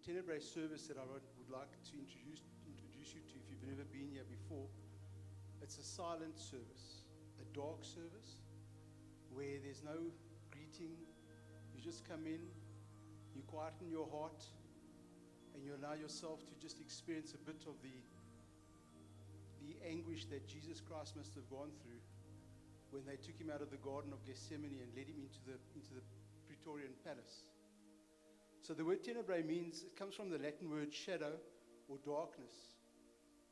Tenebrae service that I would like to introduce you to if you've never been here before. It's a silent service, a dark service, where there's no greeting. You just come in, you quieten your heart, and you allow yourself to just experience a bit of the anguish that Jesus Christ must have gone through when they took him out of the Garden of Gethsemane and led him into the Praetorian palace. So the word tenebrae it comes from the Latin word shadow or darkness.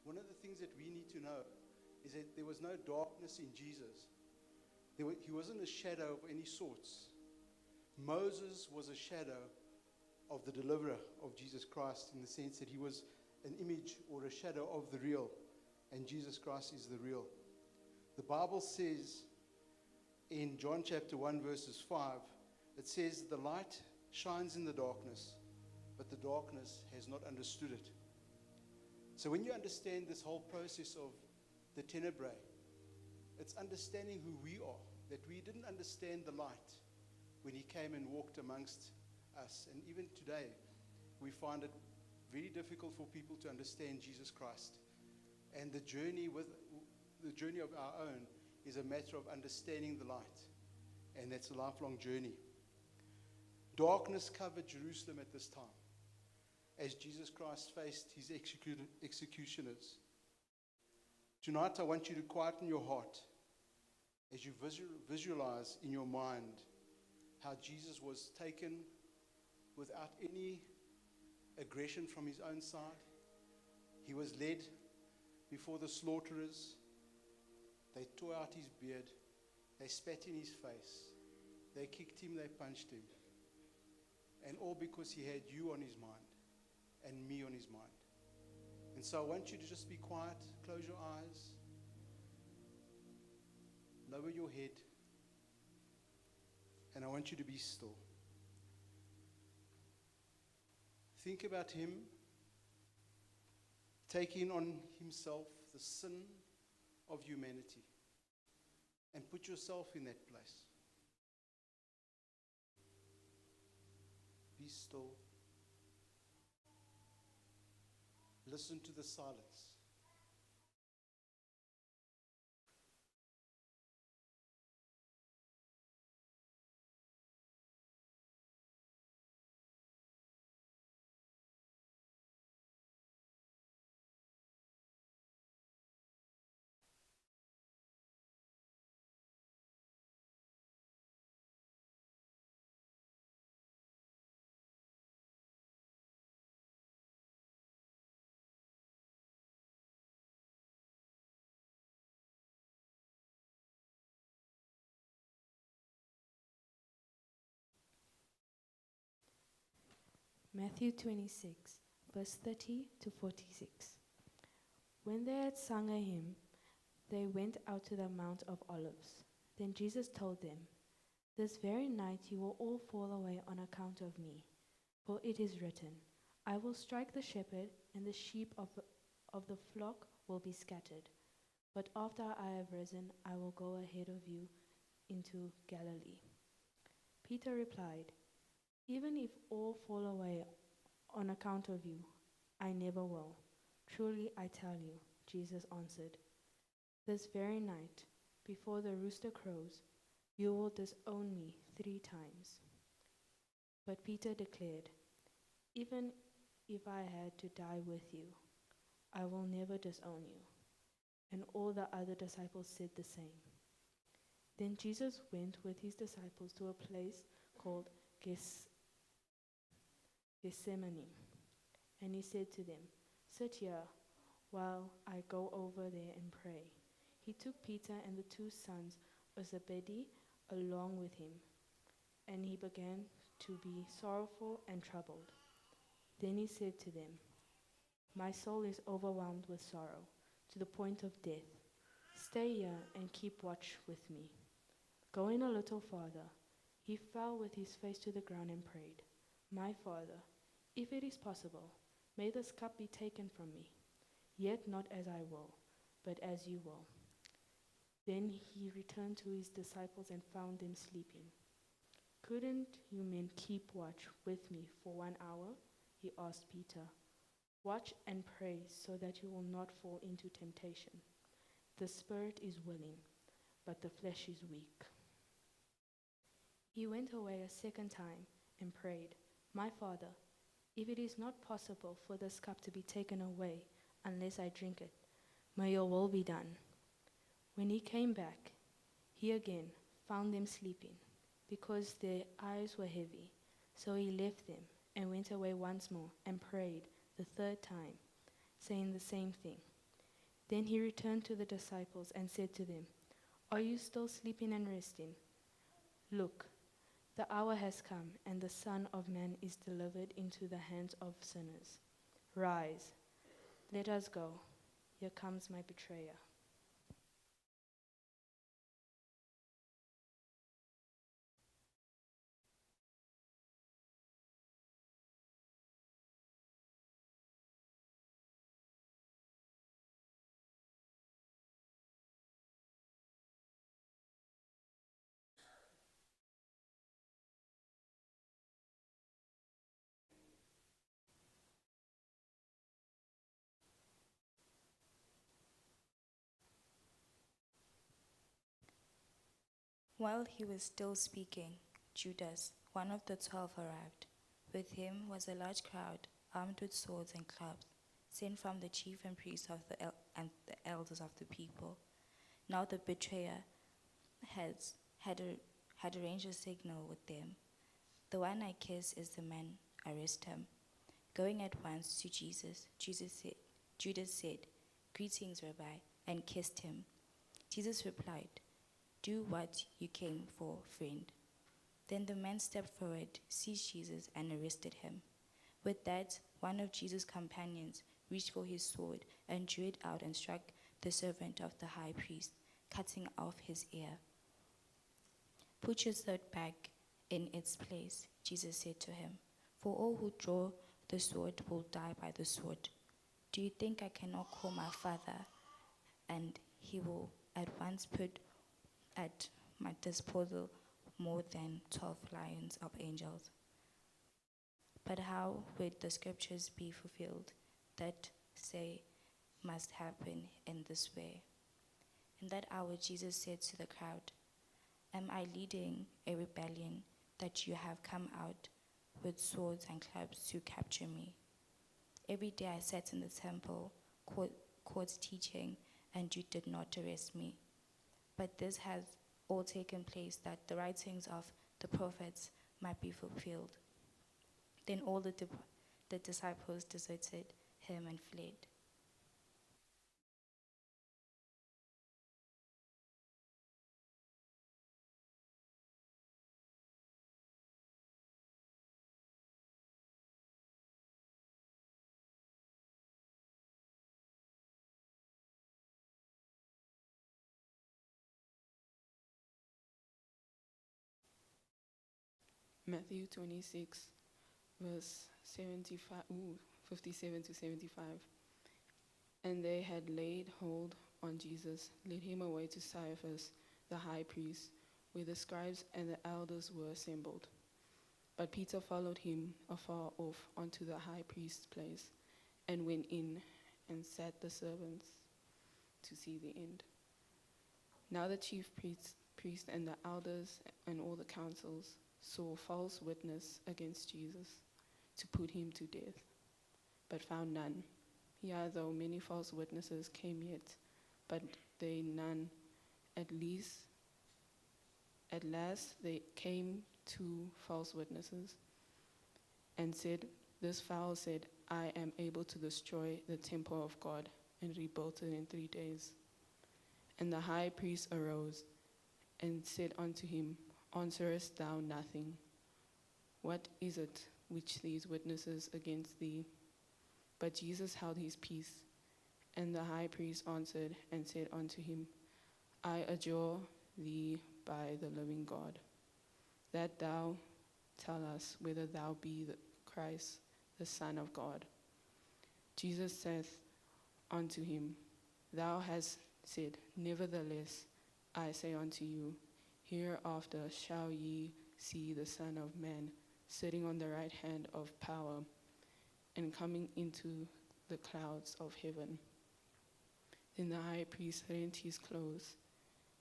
One of the things that we need to know is that there was no darkness in Jesus. He wasn't a shadow of any sorts. Moses was a shadow of the deliverer of Jesus Christ, in the sense that he was an image or a shadow of the real, and Jesus Christ is the real. The Bible says in John chapter 1 verses 5, it says, the light shines in the darkness, but the darkness has not understood it. So when you understand this whole process of the tenebrae, it's understanding who we are, that we didn't understand the light when he came and walked amongst us. And even today, we find it very difficult for people to understand Jesus Christ. And the journey of our own is a matter of understanding the light. And that's a lifelong journey. Darkness covered Jerusalem at this time as Jesus Christ faced his executioners. Tonight, I want you to quieten your heart as you visualize in your mind how Jesus was taken without any aggression from his own side. He was led before the slaughterers. They tore out his beard. They spat in his face. They kicked him. They punched him. And all because he had you on his mind and me on his mind. And so I want you to just be quiet. Close your eyes. Lower your head. And I want you to be still. Think about him taking on himself the sin of humanity, and put yourself in that place. Be still. Listen to the silence. Matthew 26, verse 30 to 46. When they had sung a hymn, they went out to the Mount of Olives. Then Jesus told them, this very night you will all fall away on account of me. For it is written, I will strike the shepherd, and the sheep of the flock will be scattered. But after I have risen, I will go ahead of you into Galilee. Peter replied, even if all fall away on account of you, I never will. Truly I tell you, Jesus answered, this very night, before the rooster crows, you will disown me 3 times. But Peter declared, even if I had to die with you, I will never disown you. And all the other disciples said the same. Then Jesus went with his disciples to a place called Gethsemane, and he said to them, sit here while I go over there and pray. He took Peter and the 2 sons of Zebedee along with him, and he began to be sorrowful and troubled. Then he said to them, my soul is overwhelmed with sorrow, to the point of death. Stay here and keep watch with me. Going a little farther, he fell with his face to the ground and prayed, my Father, if it is possible, may this cup be taken from me. Yet not as I will, but as you will. Then he returned to his disciples and found them sleeping. Couldn't you men keep watch with me for 1 hour? he asked Peter, "Watch and pray so that you will not fall into temptation. The spirit is willing, but the flesh is weak." He went away a second time and prayed, "My Father, if it is not possible for this cup to be taken away unless I drink it, may your will be done." When he came back, he again found them sleeping, because their eyes were heavy. So he left them and went away once more and prayed the third time, saying the same thing. Then he returned to the disciples and said to them, "Are you still sleeping and resting? Look, the hour has come, and the Son of Man is delivered into the hands of sinners. Rise, let us go. Here comes my betrayer." While he was still speaking, Judas, one of the 12, arrived. With him was a large crowd, armed with swords and clubs, sent from the chief and priests and the elders of the people. Now the betrayer had arranged a signal with them. "The one I kiss is the man, arrest him." Going at once to Jesus, Judas said, "Greetings, Rabbi," and kissed him. Jesus replied, "Do what you came for, friend." Then the man stepped forward, seized Jesus, and arrested him. With that, one of Jesus' companions reached for his sword and drew it out and struck the servant of the high priest, cutting off his ear. "Put your sword back in its place," Jesus said to him, "for all who draw the sword will die by the sword. Do you think I cannot call my Father, and he will at once put at my disposal more than 12 lions of angels?" But how would the scriptures be fulfilled that say must happen in this way? In that hour, Jesus said to the crowd, "Am I leading a rebellion that you have come out with swords and clubs to capture me? Every day I sat in the temple courts teaching, and you did not arrest me. But this has all taken place that the writings of the prophets might be fulfilled." Then all the disciples deserted him and fled. Matthew 26, verse 57 to 75. And they had laid hold on Jesus, led him away to Caiaphas, the high priest, where the scribes and the elders were assembled. But Peter followed him afar off onto the high priest's place, and went in and sat the servants to see the end. Now the chief priests and the elders and all the councils saw false witness against Jesus to put him to death, but found none. Yea, though many false witnesses came yet, but they none. At last they came 2 false witnesses, and said, "This fellow said, I am able to destroy the temple of God and rebuild it in 3 days." And the high priest arose and said unto him, "Answerest thou nothing? What is it which these witnesses against thee?" But Jesus held his peace. And the high priest answered and said unto him, "I adjure thee by the living God, that thou tell us whether thou be the Christ, the Son of God." Jesus saith unto him, "Thou hast said, nevertheless I say unto you, hereafter shall ye see the Son of Man sitting on the right hand of power and coming into the clouds of heaven. Then the high priest rent his clothes,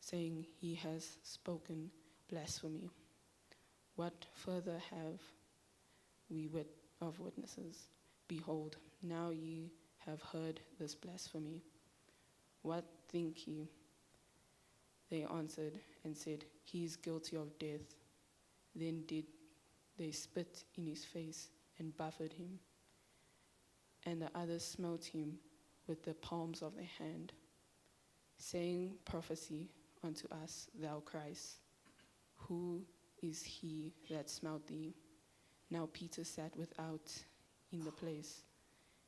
saying, "He has spoken blasphemy. What further have we of witnesses? Behold, now ye have heard this blasphemy. What think ye?" They answered and said, "He is guilty of death." Then did they spit in his face and buffeted him. And the others smote him with the palms of their hand, saying, "Prophesy unto us, thou Christ. Who is he that smote thee?" Now Peter sat without in the place,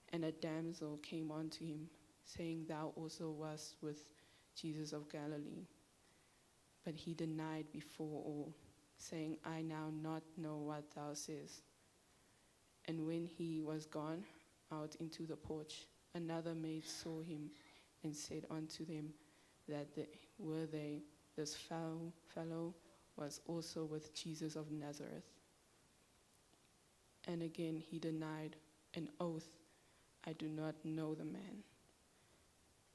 and a damsel came unto him, saying, "Thou also wast with Jesus of Galilee." But he denied before all, saying, "I now not know what thou sayest." And when he was gone out into the porch, another maid saw him, and said unto them that this fellow was also with Jesus of Nazareth. And again he denied an oath, "I do not know the man."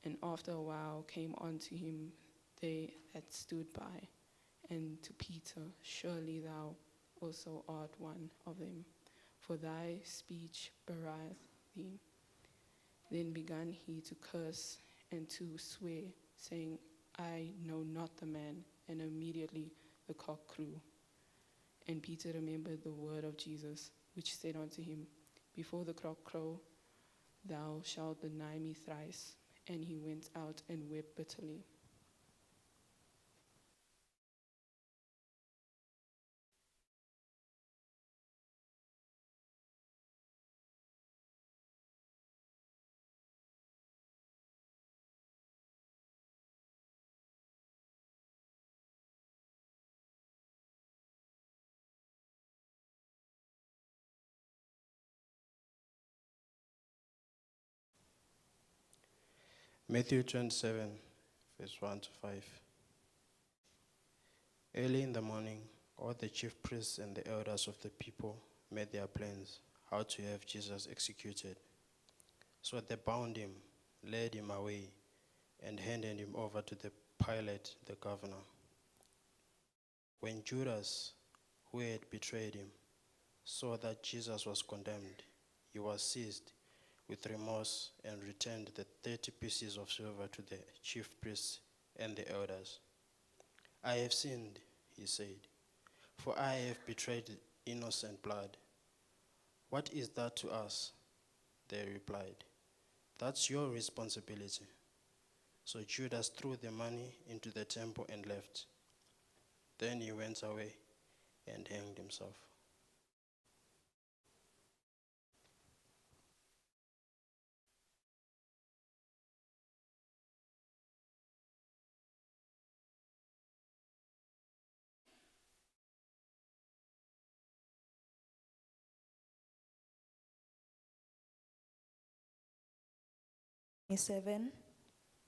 And after a while came unto him they that stood by, and to Peter, "Surely thou also art one of them, for thy speech beareth thee." Then began he to curse and to swear, saying, "I know not the man." And immediately the cock crew. And Peter remembered the word of Jesus, which said unto him, "Before the cock crow, thou shalt deny me thrice." And he went out and wept bitterly. Matthew 27, verse 1 to 5. Early in the morning, all the chief priests and the elders of the people made their plans how to have Jesus executed. So they bound him, led him away, and handed him over to Pilate, the governor. When Judas, who had betrayed him, saw that Jesus was condemned, he was seized with remorse and returned the 30 pieces of silver to the chief priests and the elders. "I have sinned," he said, "for I have betrayed innocent blood." "What is that to us?" they replied. "That's your responsibility." So Judas threw the money into the temple and left. Then he went away and hanged himself.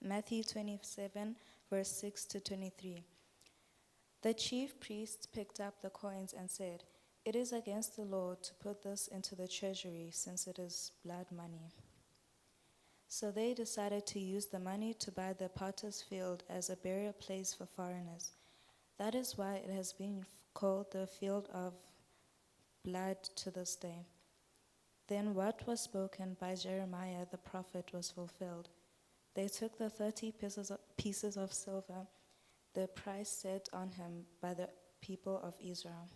Matthew 27, verse 6 to 23. The chief priests picked up the coins and said, "It is against the law to put this into the treasury, since it is blood money." So they decided to use the money to buy the potter's field as a burial place for foreigners. That is why it has been called the field of blood to this day. Then what was spoken by Jeremiah the prophet was fulfilled. They took the 30 pieces of silver, the price set on him by the people of Israel.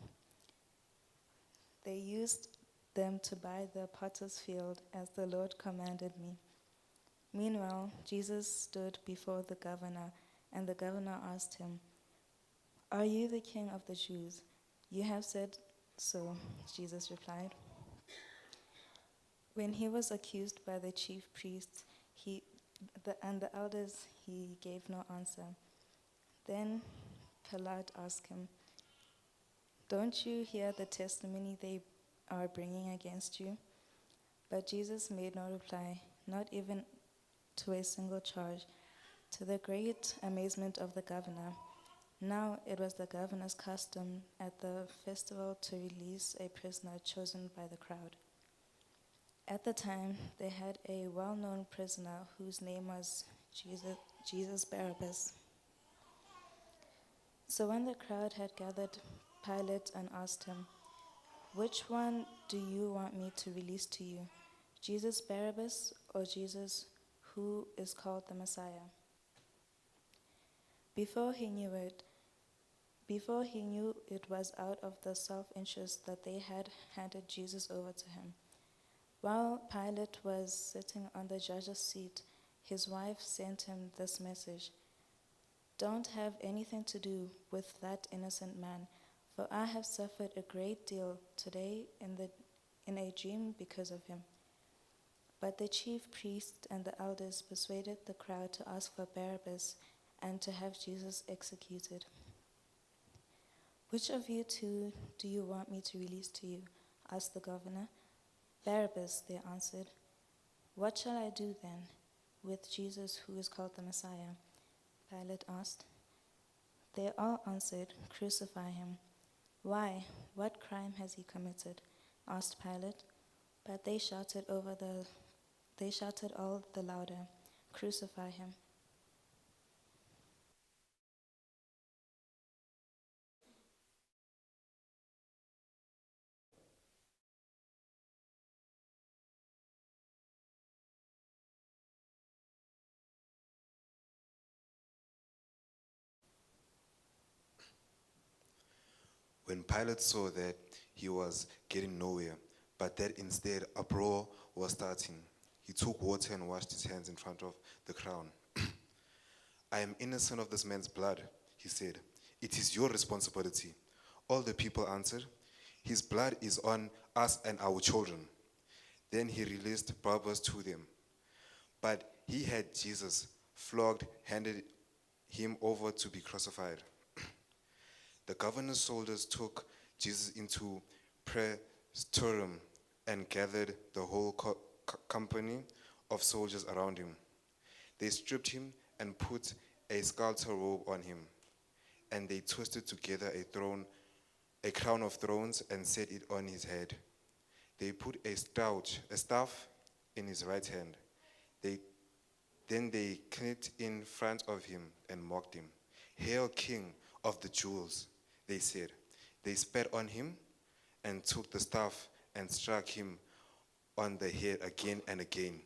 They used them to buy the potter's field, as the Lord commanded me. Meanwhile, Jesus stood before the governor, and the governor asked him, "Are you the king of the Jews?" "You have said so," Jesus replied. When he was accused by the chief priests and the elders, he gave no answer. Then Pilate asked him, "Don't you hear the testimony they are bringing against you?" But Jesus made no reply, not even to a single charge, to the great amazement of the governor. Now it was the governor's custom at the festival to release a prisoner chosen by the crowd. At the time, they had a well-known prisoner whose name was Jesus Barabbas. So when the crowd had gathered, Pilate and asked him, "Which one do you want me to release to you, Jesus Barabbas or Jesus who is called the Messiah?" Before he knew it was out of the self-interest that they had handed Jesus over to him. While Pilate was sitting on the judge's seat, his wife sent him this message: "Don't have anything to do with that innocent man, for I have suffered a great deal today in a dream because of him." But the chief priests and the elders persuaded the crowd to ask for Barabbas and to have Jesus executed. "Which of you two do you want me to release to you?" asked the governor. "Barabbas," they answered. "What shall I do then with Jesus who is called the Messiah?" Pilate asked. They all answered, "Crucify him." "Why? What crime has he committed?" asked Pilate. But they shouted all the louder, "Crucify him." When Pilate saw that he was getting nowhere, but that instead a brawl was starting, he took water and washed his hands in front of the crowd. "I am innocent of this man's blood," he said. "It is your responsibility." All the people answered, "His blood is on us and our children." Then he released Barabbas to them. But he had Jesus flogged, handed him over to be crucified. The governor's soldiers took Jesus into praetorium and gathered the whole company of soldiers around him. They stripped him and put a scarlet robe on him, and they twisted together a crown of thorns and set it on his head. They put a staff in his right hand. Then they knelt in front of him and mocked him. "Hail, King of the Jews," they said. They spat on him and took the staff and struck him on the head again and again.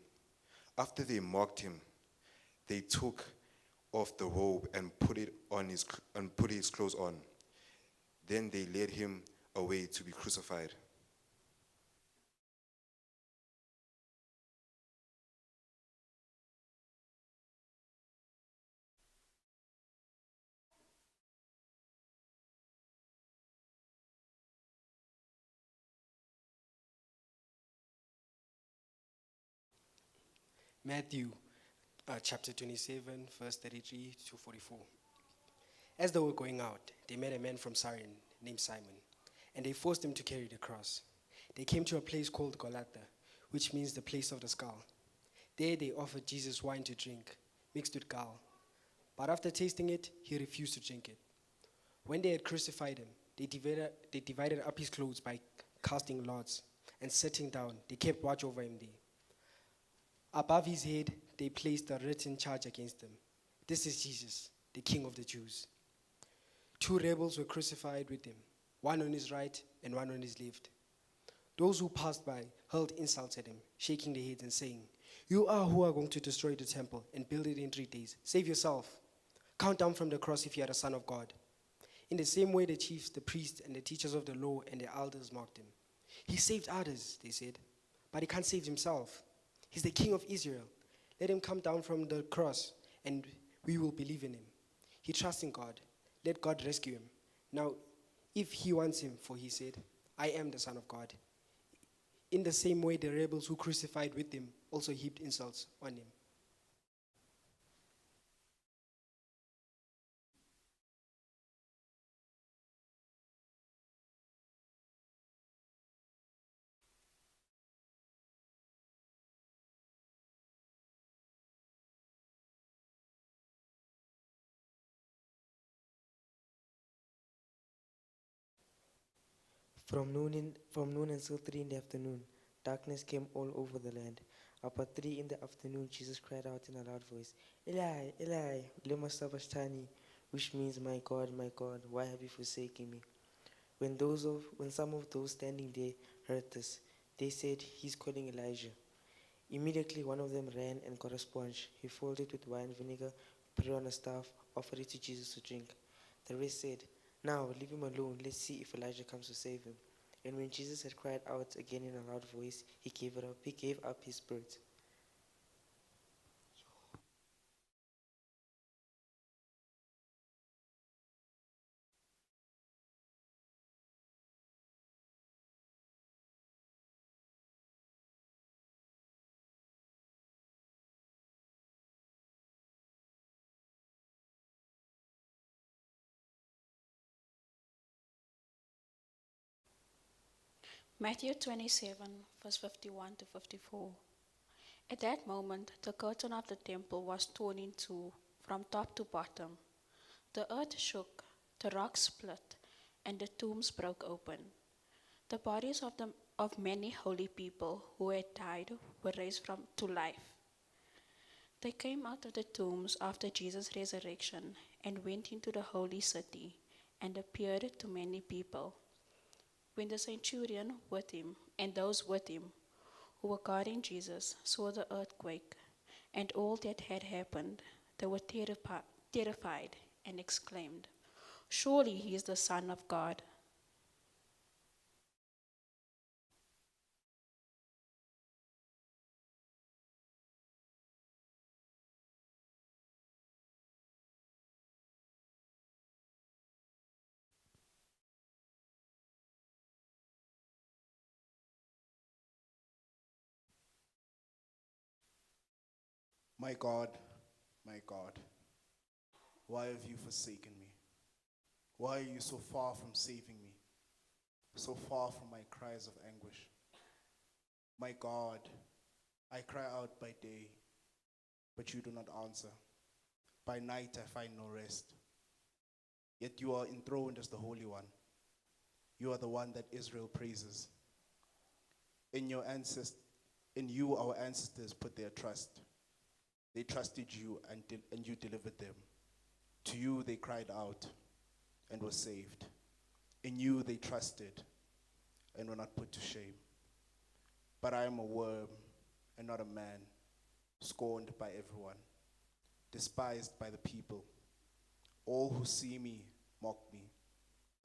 After they mocked him, they took off the robe and put his clothes on. Then they led him away to be crucified. Matthew chapter 27, verse 33 to 44. As they were going out, they met a man from Cyrene named Simon, and they forced him to carry the cross. They came to a place called Golgotha, which means the place of the skull. There they offered Jesus wine to drink, mixed with gall. But after tasting it, he refused to drink it. When they had crucified him, they divided up his clothes by casting lots, and sitting down, they kept watch over him there. Above his head, they placed a written charge against him: "This is Jesus, the King of the Jews." 2 rebels were crucified with him, one on his right and one on his left. Those who passed by hurled insults at him, shaking their heads and saying, "You are who are going to destroy the temple and build it in 3 days. Save yourself. Count down from the cross if you are the Son of God." In the same way, the chiefs, the priests, and the teachers of the law and the elders mocked him. "He saved others," they said, "but he can't save himself. He's the King of Israel. Let him come down from the cross, and we will believe in him. He trusts in God. Let God rescue him. Now, if he wants him," for he said, "I am the Son of God." In the same way, the rebels who crucified with him also heaped insults on him. From noon until 3 in the afternoon, Darkness came all over the land. About 3 in the afternoon, Jesus cried out in a loud voice, Eli, Eli, lema sabachthani, which means, my God, why have you forsaken me? When some of those standing there heard this, they said, he's calling Elijah. Immediately one of them ran and got a sponge. He filled it with wine vinegar, put it on a staff, offered it to Jesus to drink. The rest said, now leave him alone, let's see if Elijah comes to save him. And when Jesus had cried out again in a loud voice, he gave up his spirit. Matthew 27, verse 51 to 54. At that moment, the curtain of the temple was torn in two, from top to bottom. The earth shook, the rocks split, and the tombs broke open. The bodies of many holy people who had died were raised to life. They came out of the tombs after Jesus' resurrection and went into the holy city and appeared to many people. When the centurion with him and those with him who were guarding Jesus saw the earthquake and all that had happened, they were terrified and exclaimed, surely he is the Son of God. My God, why have you forsaken me? Why are you so far from saving me? So far from my cries of anguish? My God, I cry out by day, but you do not answer. By night I find no rest. Yet you are enthroned as the Holy One. You are the one that Israel praises. In you our ancestors put their trust. They trusted you and you delivered them. To you they cried out and were saved. In you they trusted and were not put to shame. But I am a worm and not a man, scorned by everyone, despised by the people. All who see me mock me.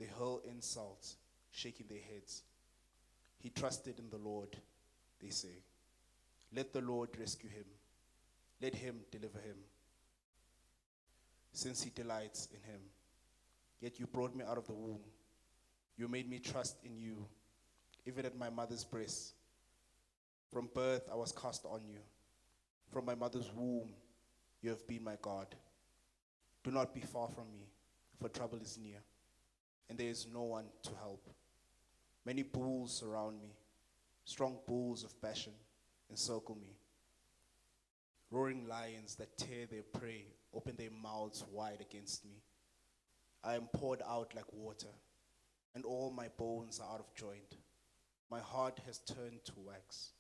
They hurl insults, shaking their heads. He trusted in the Lord, they say. Let the Lord rescue him. Let him deliver him, since he delights in him. Yet you brought me out of the womb. You made me trust in you, even at my mother's breast. From birth I was cast on you. From my mother's womb you have been my God. Do not be far from me, for trouble is near, and there is no one to help. Many bulls surround me. Strong bulls of Bashan encircle me. Roaring lions that tear their prey open their mouths wide against me. I am poured out like water, and all my bones are out of joint. My heart has turned to wax.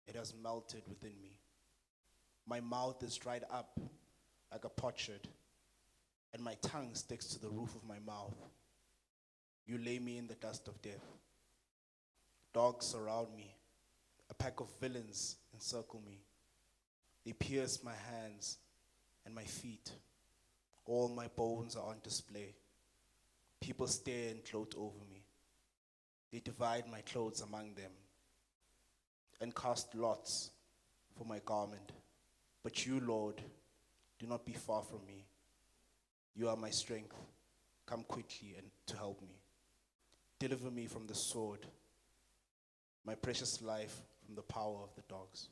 It has melted within me. My mouth is dried up like a potsherd, and my tongue sticks to the roof of my mouth. You lay me in the dust of death. Dogs surround me. A pack of villains encircle me. They pierce my hands and my feet. All my bones are on display. People stare and gloat over me. They divide my clothes among them and cast lots for my garment. But you, Lord, do not be far from me. You are my strength. Come quickly and to help me. Deliver me from the sword, my precious life from the power of the dogs.